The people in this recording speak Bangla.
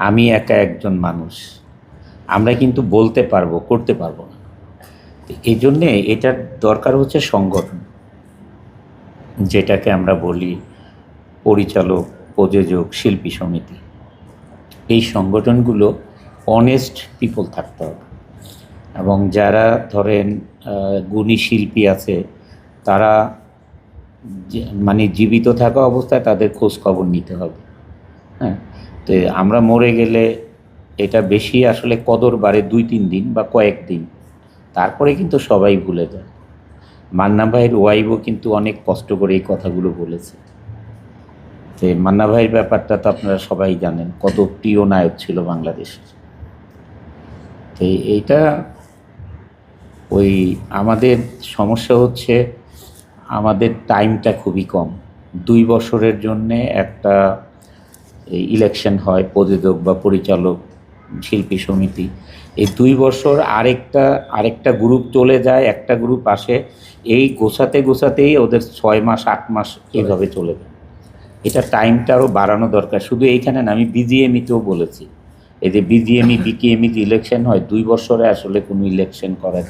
আমি একা একজন মানুষ, আমরা কিন্তু বলতে পারবো, করতে পারবো না। এই জন্যে এটার দরকার হচ্ছে সংগঠন, যেটাকে আমরা বলি পরিচালক, প্রযোজক, শিল্পী সমিতি। এই সংগঠনগুলো অনেস্ট পিপল থাকতে হবে, এবং যারা ধরেন গুণী শিল্পী আছে, তারা মানে জীবিত থাকা অবস্থায় তাদের খোঁজ খবর নিতে হবে। হ্যাঁ, তো আমরা মরে গেলে এটা বেশি আসলে কদর বাড়ে 2-3 দিন বা কয়েকদিন, তারপরে কিন্তু সবাই ভুলে যায়। মান্না ভাইয়ের ওয়াইফও কিন্তু অনেক কষ্ট করে এই কথাগুলো বলেছে। তো মান্না ভাইয়ের ব্যাপারটা তো আপনারা সবাই জানেন, কত প্রিয় নায়ক ছিল বাংলাদেশের। তো এইটা ওই আমাদের সমস্যা হচ্ছে আমাদের টাইমটা খুবই কম। 2 বছরের জন্যে একটা ইলেকশন হয়, প্রযোজক বা পরিচালক, শিল্পী সমিতি। এই 2 বছর আরেকটা গ্রুপ চলে যায়, একটা গ্রুপ আসে, এই গোছাতেই ওদের 6 মাস 8 মাস এভাবে চলে যায়। এটা টাইমটা আরও বাড়ানো দরকার। শুধু এইখানে না, আমি বিজিএমইতেও বলেছি, এই যে বিজিএমই বিকেএমই যে ইলেকশন হয় 2 বছরে আসলে কোনো ইলেকশন করা